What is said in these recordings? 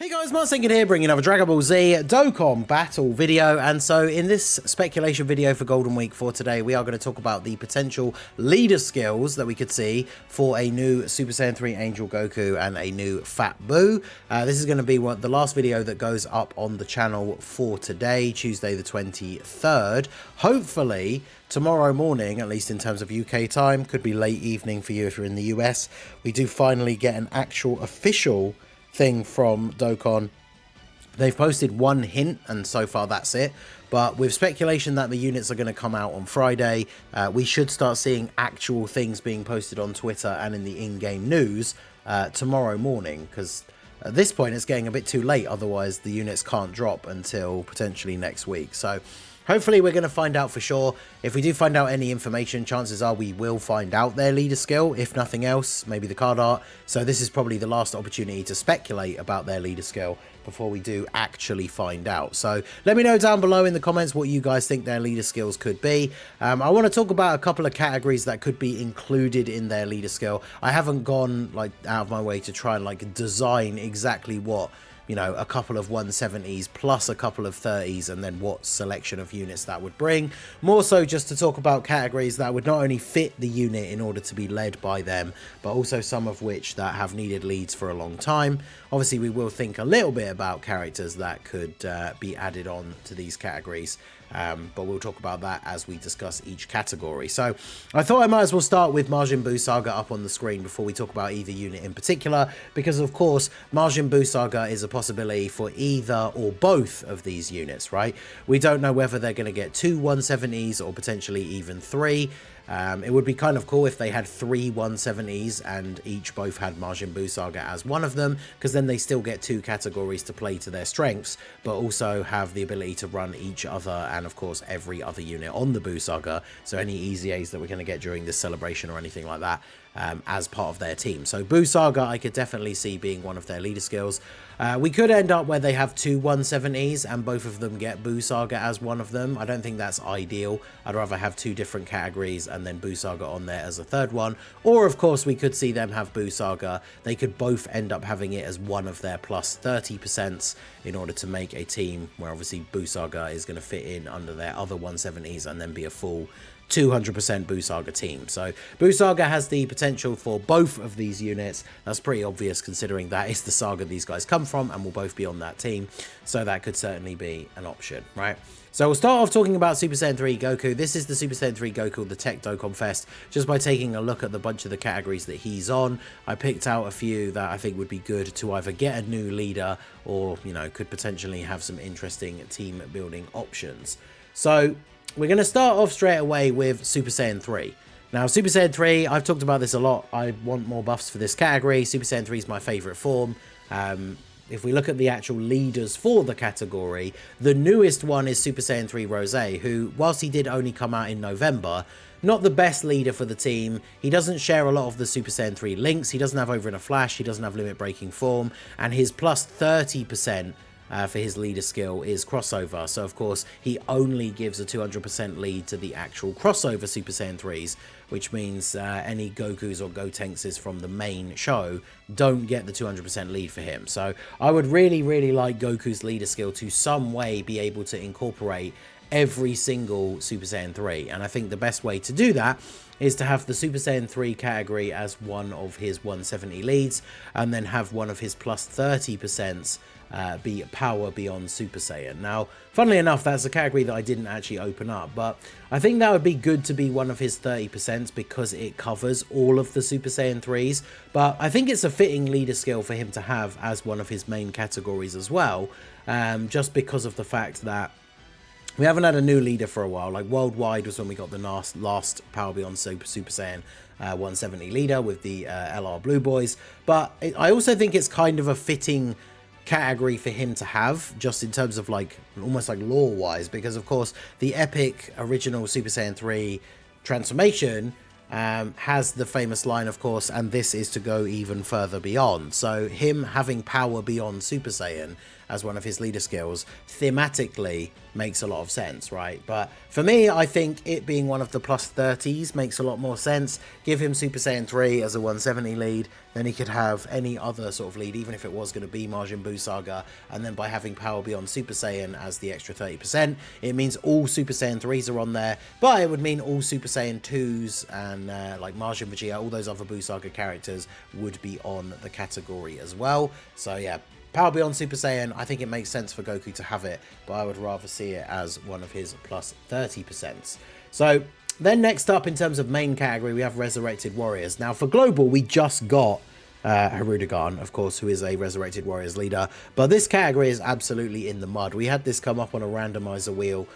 Hey guys, Saiyan here, bringing another Dragon Ball Z Dokkan battle video. And so in this speculation video for Golden Week for today, we are going to talk about the potential leader skills that we could see for a new Super Saiyan 3 Angel Goku and a new Fat BUU. This is going to be the last video that goes up on the channel for today, Tuesday the 23rd. Hopefully tomorrow morning, at least in terms of UK time, could be late evening for you if you're in the US, we do finally get an actual official thing from Dokkan. They've posted one hint and so far that's it, but with speculation that the units are going to come out on Friday, we should start seeing actual things being posted on Twitter and in the in-game news tomorrow morning, because at this point it's getting a bit too late, otherwise the units can't drop until potentially next week. So hopefully we're going to find out for sure. If we do find out any information, chances are we will find out their leader skill, if nothing else, maybe the card art. So this is probably the last opportunity to speculate about their leader skill before we do actually find out. So let me know down below in the comments what you guys think their leader skills could be. I want to talk about a couple of categories that could be included in their leader skill. I haven't gone like out of my way to try and like design exactly what, you know, a couple of 170s plus a couple of 30s and then what selection of units that would bring. More so just to talk about categories that would not only fit the unit in order to be led by them, but also some of which that have needed leads for a long time. Obviously, we will think a little bit about characters that could be added on to these categories. But we'll talk about that as we discuss each category. So I thought I might as well start with Majin Buu Saga up on the screen before we talk about either unit in particular, because of course Majin Buu Saga is a possibility for either or both of these units, right? We don't know whether they're going to get two 170s or potentially even three. It would be kind of cool if they had three 170s and each both had Majin Buu Saga as one of them, because then they still get two categories to play to their strengths, but also have the ability to run each other and of course every other unit on the Buu Saga. So any easy A's that we're going to get during this celebration or anything like that, as part of their team. So Buu Saga I could definitely see being one of their leader skills. We could end up where they have two 170s and both of them get Buu Saga as one of them. I don't think that's ideal. I'd rather have two different categories and then Buu Saga on there as a third one. Or of course we could see them have Buu Saga. They could both end up having it as one of their plus 30% in order to make a team where obviously Buu Saga is going to fit in under their other 170s and then be a full 200% Buu Saga team. So Buu Saga has the potential for both of these units. That's pretty obvious considering that is the saga these guys come from and will both be on that team. So that could certainly be an option, right? So we'll start off talking about Super Saiyan 3 Goku. This is the Super Saiyan 3 Goku, the Tech Dokkan Fest. Just by taking a look at the bunch of the categories that he's on, I picked out a few that I think would be good to either get a new leader or, you know, could potentially have some interesting team building options. So we're going to start off straight away with Super Saiyan 3. Now, Super Saiyan 3, I've talked about this a lot. I want more buffs for this category. Super Saiyan 3 is my favourite form. If we look at the actual leaders for the category, the newest one is Super Saiyan 3 Rose, who, whilst he did only come out in November, not the best leader for the team. He doesn't share a lot of the Super Saiyan 3 links. He doesn't have Over in a Flash. He doesn't have Limit Breaking Form. And his plus 30% for his leader skill is crossover. So of course he only gives a 200% lead to the actual crossover Super Saiyan 3s, which means any Gokus or Gotenks from the main show don't get the 200% lead for him. So I would really like Goku's leader skill to some way be able to incorporate every single Super Saiyan 3, and I think the best way to do that is to have the Super Saiyan 3 category as one of his 170 leads, and then have one of his plus 30% be power beyond Super Saiyan. Now, funnily enough, that's a category that I didn't actually open up, but I think that would be good to be one of his 30% because it covers all of the Super Saiyan 3s, but I think it's a fitting leader skill for him to have as one of his main categories as well, just because of the fact that we haven't had a new leader for a while. Like worldwide was when we got the last Power Beyond Super Saiyan 170 leader with the LR Blue Boys. But I also think it's kind of a fitting category for him to have, just in terms of like almost like lore wise, because of course the epic original Super Saiyan 3 transformation has the famous line, of course, and this is to go even further beyond. So him having power beyond Super Saiyan as one of his leader skills thematically makes a lot of sense, right? But for me, I think it being one of the plus 30s makes a lot more sense. Give him Super Saiyan 3 as a 170 lead, then he could have any other sort of lead, even if it was going to be Majin Buu Saga, and then by having power beyond Super Saiyan as the extra 30%, it means all Super Saiyan 3s are on there, but it would mean all Super Saiyan 2s and like Majin Vegeta, all those other Buu Saga characters would be on the category as well. So yeah, power beyond Super Saiyan, I think it makes sense for Goku to have it, but I would rather see it as one of his plus 30%. So then next up in terms of main category, we have Resurrected Warriors. Now for Global, we just got Harudegan, of course, who is a Resurrected Warriors leader, but this category is absolutely in the mud. We had this come up on a randomizer wheel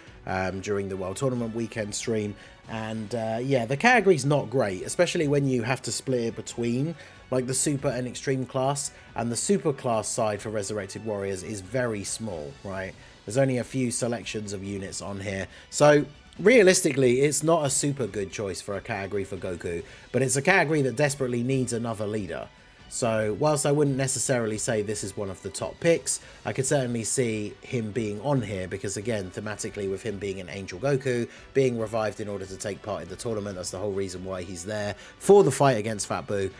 during the World Tournament weekend stream, and yeah, the category's not great, especially when you have to split it between like the super and extreme class, and the super class side for Resurrected Warriors is very small, right? There's only a few selections of units on here, so realistically it's not a super good choice for a category for Goku, but it's a category that desperately needs another leader. So whilst I wouldn't necessarily say this is one of the top picks, I could certainly see him being on here because, again, thematically with him being an Angel Goku, being revived in order to take part in the tournament, that's the whole reason why he's there for the fight against Fat Buu.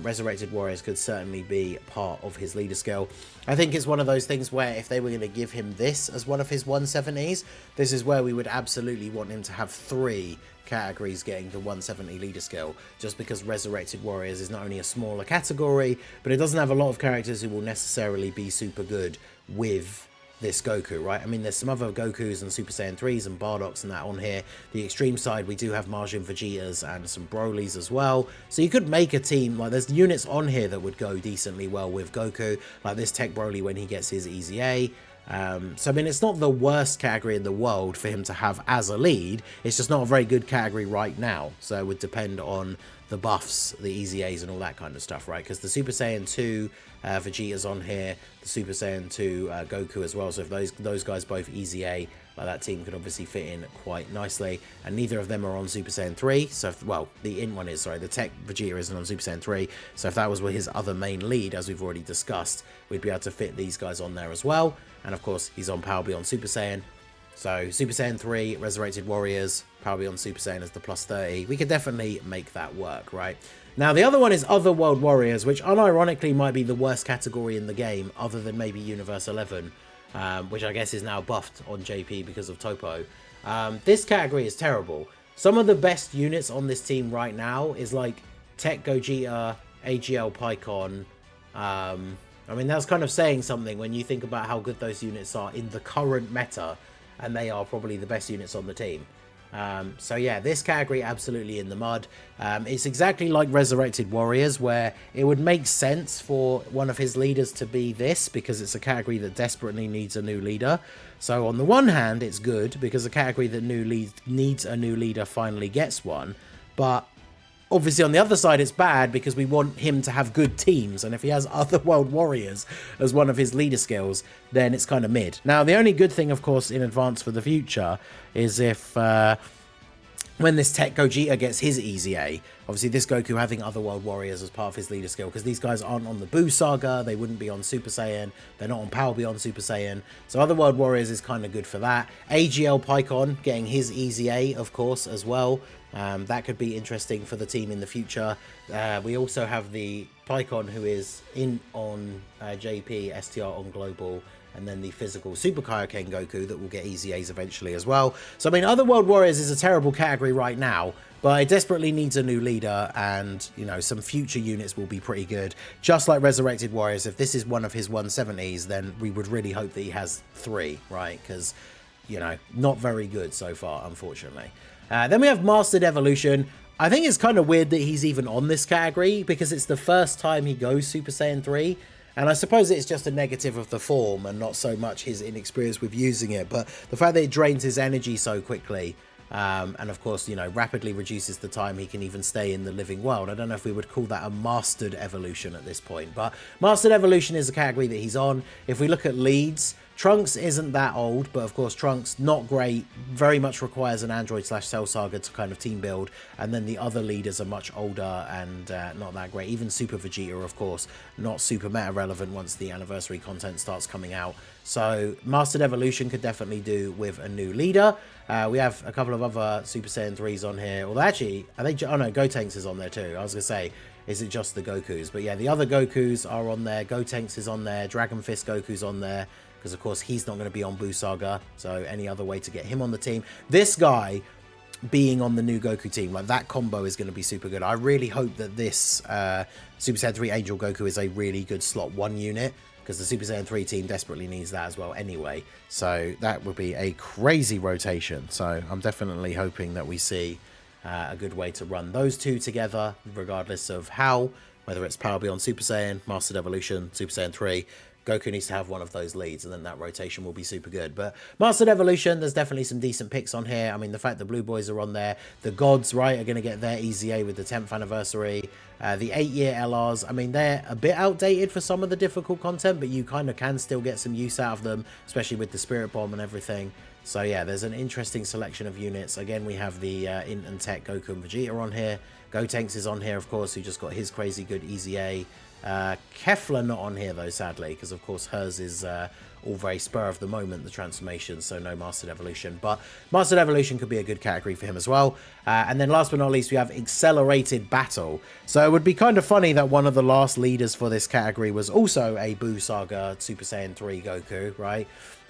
Resurrected Warriors could certainly be part of his leader skill. I think it's one of those things where if they were going to give him this as one of his 170s, this is where we would absolutely want him to have 3 categories getting the 170 leader skill, just because Resurrected Warriors is not only a smaller category, but it doesn't have a lot of characters who will necessarily be super good with this Goku, right? I mean, there's some other Gokus and Super Saiyan 3s and Bardoks and that on here. The extreme side, we do have Majin Vegetas and some Brolys as well. So you could make a team, like there's units on here that would go decently well with Goku, like this Tech Broly when he gets his Easy A. So I mean, it's not the worst category in the world for him to have as a lead, it's just not a very good category right now, so it would depend on the buffs, the Easy A's and all that kind of stuff, right? Because the Super Saiyan 2 Vegeta's on here, the Super Saiyan 2 Goku as well, so if those guys both Easy A, like that team could obviously fit in quite nicely, and neither of them are on Super Saiyan 3, so if, well, the int one is, sorry, the Tech Vegeta isn't on Super Saiyan 3, so if that was his other main lead, as we've already discussed, we'd be able to fit these guys on there as well. And of course, he's on Power Beyond Super Saiyan. So Super Saiyan 3, Resurrected Warriors, Power Beyond Super Saiyan as the plus 30. We could definitely make that work, right? Now, the other one is Other World Warriors, which unironically might be the worst category in the game, other than maybe Universe 11, which I guess is now buffed on JP because of Topo. This category is terrible. Some of the best units on this team right now is like Tech Gogeta, AGL Pycon. I mean, that's kind of saying something when you think about how good those units are in the current meta, and they are probably the best units on the team. So yeah, this category absolutely in the mud. It's exactly like Resurrected Warriors, where it would make sense for one of his leaders to be this, because it's a category that desperately needs a new leader. So on the one hand, it's good, because a category that needs a new leader finally gets one, but obviously, on the other side, it's bad because we want him to have good teams. And if he has Other World Warriors as one of his leader skills, then it's kind of mid. Now, the only good thing, of course, in advance for the future is if when this Tech Gogeta gets his Easy A, obviously this Goku having Other World Warriors as part of his leader skill, because these guys aren't on the Buu Saga, they wouldn't be on Super Saiyan, they're not on Power Beyond Super Saiyan, so Other World Warriors is kind of good for that. AGL Pycon getting his Easy A, of course, as well. That could be interesting for the team in the future. We also have the Pycon who is in on JP, STR on Global, and then the physical Super Kaioken Goku that will get Easy A's eventually as well. So, I mean, Other World Warriors is a terrible category right now, but it desperately needs a new leader, and, you know, some future units will be pretty good. Just like Resurrected Warriors, if this is one of his 170s, then we would really hope that he has 3, right? Because, you know, not very good so far, unfortunately. Then we have Mastered Evolution. I think it's kind of weird that he's even on this category, because it's the first time he goes Super Saiyan 3. And I suppose it's just a negative of the form and not so much his inexperience with using it. But the fact that it drains his energy so quickly, and of course, you know, rapidly reduces the time he can even stay in the living world. I don't know if we would call that a Mastered Evolution at this point. But Mastered Evolution is a category that he's on. If we look at leads, Trunks isn't that old, but of course Trunks, not great, very much requires an Android / Cell Saga to kind of team build, and then the other leaders are much older and not that great. Even Super Vegeta, of course, not super meta relevant once the anniversary content starts coming out. So Mastered Evolution could definitely do with a new leader. We have a couple of other Super Saiyan 3s on here, although actually, I think, oh no, Gotenks is on there too. I was going to say, is it just the Gokus? But yeah, the other Gokus are on there, Gotenks is on there, Dragon Fist Goku's on there, because of course he's not going to be on BUU Saga, so any other way to get him on the team. This guy being on the new Goku team, like that combo is going to be super good. I really hope that this Super Saiyan 3 Angel Goku is a really good slot 1 unit, because the Super Saiyan 3 team desperately needs that as well anyway. So that would be a crazy rotation. So I'm definitely hoping that we see a good way to run those two together, regardless of how, whether it's Power Beyond Super Saiyan, Mastered Evolution, Super Saiyan 3, Goku needs to have one of those leads, and then that rotation will be super good. But Mastered Evolution, there's definitely some decent picks on here. I mean, the fact the Blue Boys are on there, the Gods, right, are going to get their EZA with the 10th anniversary. The 8-year LRs, I mean, they're a bit outdated for some of the difficult content, but you kind of can still get some use out of them, especially with the Spirit Bomb and everything. So yeah, there's an interesting selection of units. Again, we have the Int and Tech Goku and Vegeta on here. Gotenks is on here, of course, who just got his crazy good EZA. Kefla not on here though, sadly, because of course hers is all very spur of the moment, the transformation, so no Mastered Evolution. But Mastered Evolution could be a good category for him as well. And then last but not least, we have Accelerated Battle. So it would be kind of funny that one of the last leaders for this category was also a BUU Saga Super Saiyan 3 Goku, right?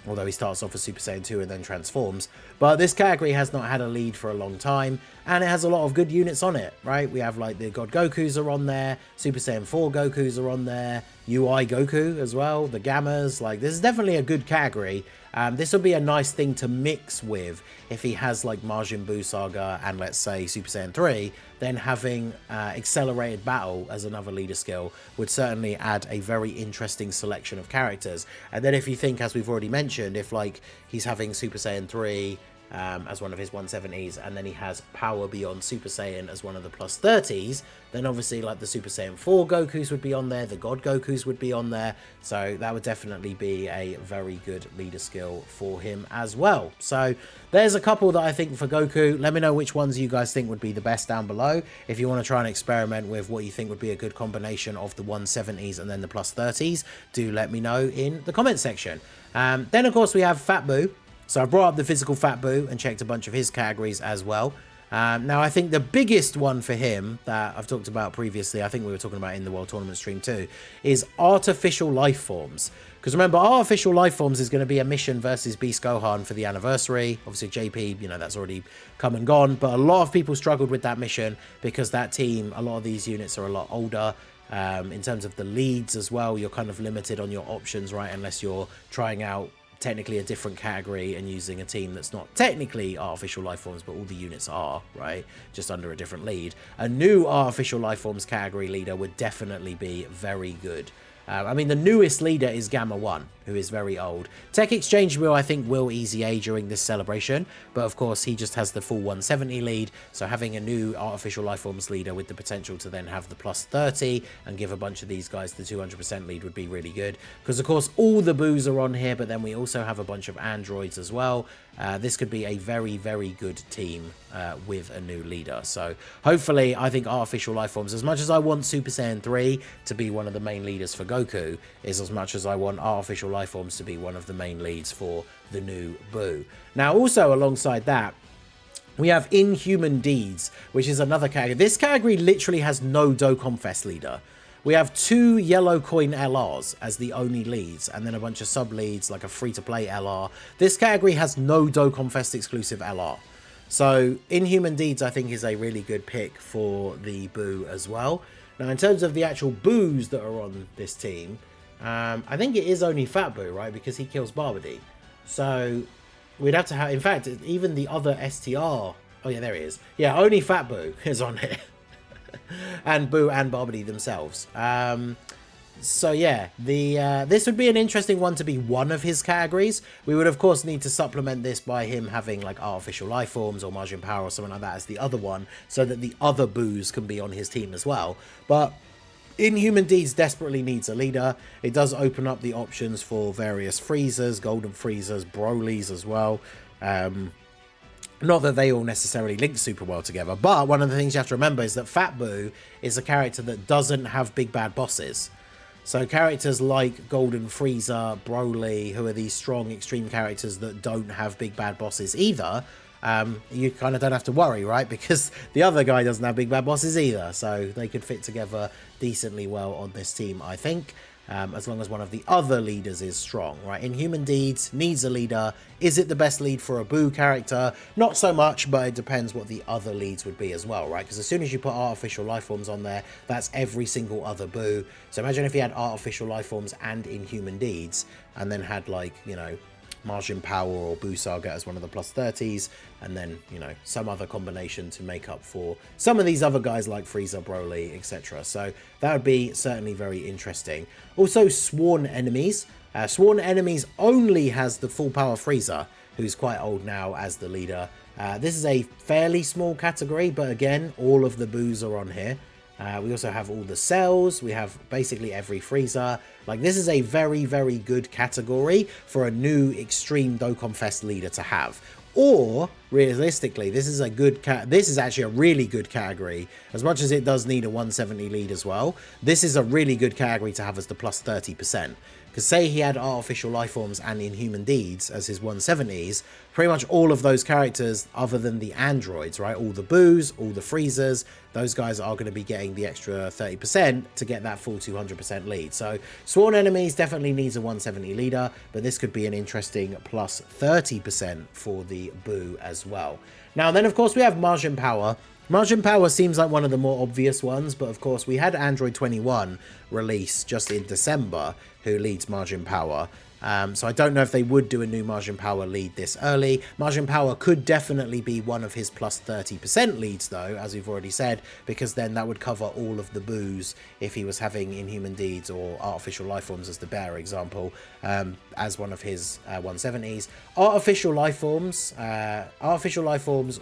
Although he starts off as Super Saiyan 2 and then transforms. But this category has not had a lead for a long time, and it has a lot of good units on it, right? We have like the God Gokus are on there, Super Saiyan 4 Gokus are on there, UI Goku as well, the Gammas. Like, this is definitely a good category. This would be a nice thing to mix with if he has like Majin Buu Saga and let's say Super Saiyan 3, then having Accelerated Battle as another leader skill would certainly add a very interesting selection of characters. And then if you think, as we've already mentioned, if like he's having Super Saiyan 3 as one of his 170s, and then he has Power Beyond Super Saiyan as one of the plus 30s, then obviously like the Super Saiyan 4 Gokus would be on there, the God Gokus would be on there, so that would definitely be a very good leader skill for him as well. So there's a couple that I think for Goku. Let me know which ones you guys think would be the best down below. If you want to try and experiment with what you think would be a good combination of the 170s and then the plus 30s, do let me know in the comment section. Then of course we have Fat Buu. So I brought up the physical Fat Buu and checked a bunch of his categories as well. Now, I think the biggest one for him that I've talked about previously, I think we were talking about in the World Tournament stream too, is Artificial Life Forms. Because remember, Artificial Life Forms is going to be a mission versus Beast Gohan for the anniversary. Obviously, JP, you know, that's already come and gone. But a lot of people struggled with that mission because that team, a lot of these units are a lot older. In terms of the leads as well, you're kind of limited on your options, right? Unless you're trying out technically a different category and using a team that's not technically Artificial Life Forms, but all the units are, right? Just under a different lead. A new Artificial Life Forms category leader would definitely be very good. I mean, the newest leader is Gamma 1, who is very old. Tech Exchange will, I think, will EZA during this celebration, but of course, he just has the full 170 lead, so having a new Artificial Life Forms leader with the potential to then have the plus 30 and give a bunch of these guys the 200% lead would be really good. Because, of course, all the Buus are on here, but then we also have a bunch of androids as well. This could be a very, very good team with a new leader. So hopefully, I think Artificial Life Forms, as much as I want Super Saiyan 3 to be one of the main leaders for Goku, is as much as I want Artificial Life Forms to be one of the main leads for the new BUU. Now, also alongside that, we have Inhuman Deeds, which is another category. This category literally has no Dokkan Fest leader. We have 2 yellow coin LRs as the only leads, and then a bunch of sub-leads, like a free-to-play LR. This category has no Dokkan Fest exclusive LR. So, Inhuman Deeds, I think, is a really good pick for the BUU as well. Now, in terms of the actual Buus that are on this team, I think it is only Fat Buu, right? Because he kills Barbody. So, we'd have to have... In fact, even the other STR... Oh, yeah, there he is. Yeah, only Fat Buu is on here. And BUU and Barbody themselves. So yeah, this would be an interesting one to be one of his categories. We would of course need to supplement this by him having like Artificial Life Forms or Majin Power or something like that as the other one, so that the other Buus can be on his team as well. But Inhuman Deeds desperately needs a leader. It does open up the options for various Freezers, Golden Freezers, Brolys as well. Not that they all necessarily link super well together, but one of the things you have to remember is that Fat BUU is a character that doesn't have big bad bosses. So characters like Golden Freezer, Broly, who are these strong extreme characters that don't have big bad bosses either, you kind of don't have to worry, right? Because the other guy doesn't have big bad bosses either. So they could fit together decently well on this team, I think. As long as one of the other leaders is strong, right? Inhuman Deeds needs a leader. Is it the best lead for a BUU character? Not so much, but it depends what the other leads would be as well, right? Because as soon as you put artificial life forms on there, that's every single other BUU. So imagine if you had artificial life forms and Inhuman Deeds, and then had, like, you know, Margin Power or BUU Saga as one of the plus 30s, and then, you know, some other combination to make up for some of these other guys like Frieza, Broly, etc. So that would be certainly very interesting. Also, Sworn Enemies. Sworn Enemies only has the full power Frieza, who's quite old now, as the leader. This is a fairly small category, but again, all of the BUUs are on here. We also have all the cells. We have basically every Freezer. Like, this is a very, very good category for a new Extreme Dokkan Fest leader to have. Or, realistically, this is a good this is actually a really good category. As much as it does need a 170 lead as well, this is a really good category to have as the plus 30%. Because say he had artificial life forms and Inhuman Deeds as his 170s, pretty much all of those characters, other than the androids, right? All the BUUs, all the Freezers, those guys are going to be getting the extra 30% to get that full 200% lead. So Sworn Enemies definitely needs a 170 leader, but this could be an interesting plus 30% for the BUU as well. Now then, of course, we have Margin Power. Margin Power seems like one of the more obvious ones, but of course we had Android 21 release just in December, who leads Margin Power. So I don't know if they would do a new Margin Power lead this early. Margin Power could definitely be one of his plus 30% leads though, as we've already said, because then that would cover all of the BUUs if he was having Inhuman Deeds or Artificial Life Forms as the bear example, as one of his 170s. Artificial Life Forms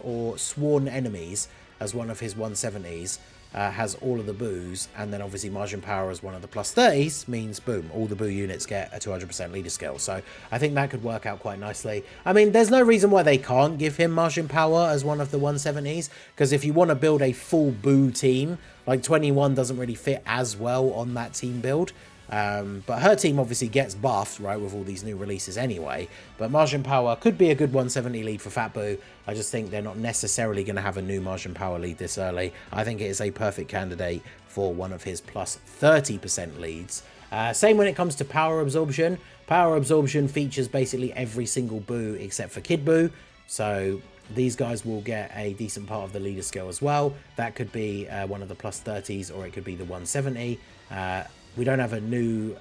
or Sworn Enemies as one of his 170s. Has all of the BUUs, and then obviously Margin Power as one of the plus 30s means boom, all the BUU units get a 200% leader skill. So I think that could work out quite nicely. I mean, there's no reason why they can't give him Margin Power as one of the 170s, because if you want to build a full BUU team, like 21 doesn't really fit as well on that team build. But her team obviously gets buffed, right, with all these new releases anyway. But Margin Power could be a good 170 lead for Fat BUU. I just think they're not necessarily going to have a new Margin Power lead this early. I think it is a perfect candidate for one of his plus 30% leads. Same when it comes to Power Absorption. Power Absorption features basically every single BUU except for Kid BUU. So these guys will get a decent part of the leader skill as well. That could be one of the plus 30s, or it could be the 170. We don't have a new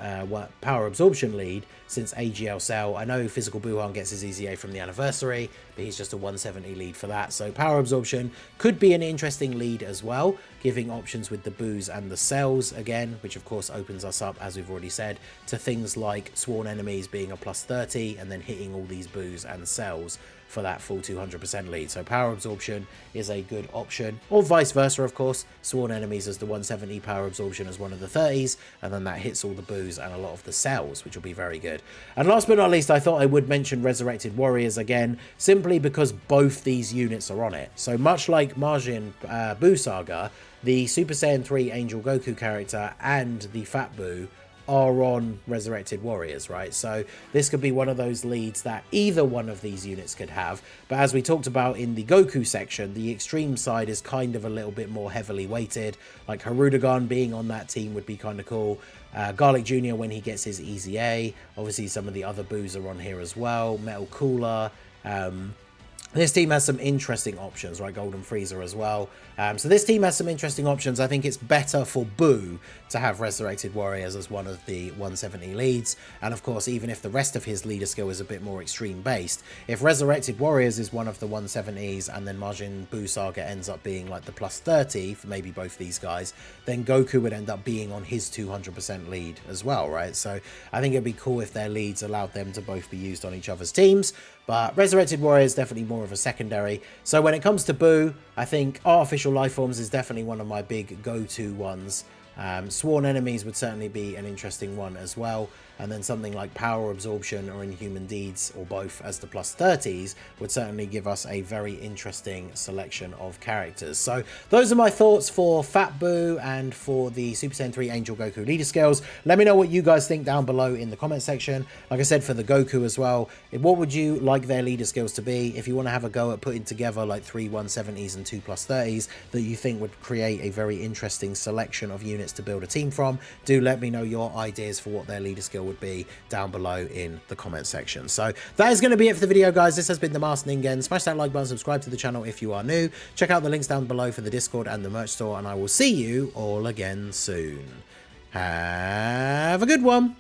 Power Absorption lead since AGL Cell. I know Physical Buuhan gets his EZA from the anniversary, but he's just a 170 lead for that. So Power Absorption could be an interesting lead as well, giving options with the BUUs and the cells again, which of course opens us up, as we've already said, to things like Sworn Enemies being a plus 30 and then hitting all these BUUs and cells for that full 200% lead. So Power Absorption is a good option, or vice versa, of course. Sworn Enemies as the 170, Power Absorption as one of the 30s, and then that hits all the BUUs and a lot of the cells, which will be very good. And last but not least, I thought I would mention Resurrected Warriors again, simply because both these units are on it. So much like Margin BUU Saga, the Super Saiyan 3 Angel Goku character and the Fat BUU are on Resurrected Warriors, right? So this could be one of those leads that either one of these units could have. But as we talked about in the Goku section, the extreme side is kind of a little bit more heavily weighted. Like Harudagon being on that team would be kind of cool. Garlic Jr. when he gets his EZA. Obviously some of the other BUUs are on here as well. Metal Cooler. This team has some interesting options, right? Golden Freezer as well. So this team has some interesting options. I think it's better for BUU to have Resurrected Warriors as one of the 170 leads. And of course, even if the rest of his leader skill is a bit more extreme based, if Resurrected Warriors is one of the 170s and then Majin BUU Saga ends up being like the plus 30 for maybe both these guys, then Goku would end up being on his 200% lead as well, right? So I think it'd be cool if their leads allowed them to both be used on each other's teams. But Resurrected Warriors definitely more of a secondary. So when it comes to BUU, I think Artificial Life Forms is definitely one of my big go-to ones. Sworn enemies would certainly be an interesting one as well. And then something like Power Absorption or Inhuman Deeds, or both as the +30s, would certainly give us a very interesting selection of characters. So those are my thoughts for Fat BUU and for the Super Saiyan 3 Angel Goku leader skills. Let me know what you guys think down below in the comment section. Like I said, for the Goku as well, what would you like their leader skills to be? If you want to have a go at putting together like 3 170s and 2 +30s that you think would create a very interesting selection of units to build a team from, do let me know your ideas for what their leader skill would be down below in the comment section. So that is going to be it for the video, guys. This has been the Masked Ningen. Smash that like button, subscribe to the channel if you are new. Check out the links down below for the Discord and the merch store, and I will see you all again soon. Have a good one.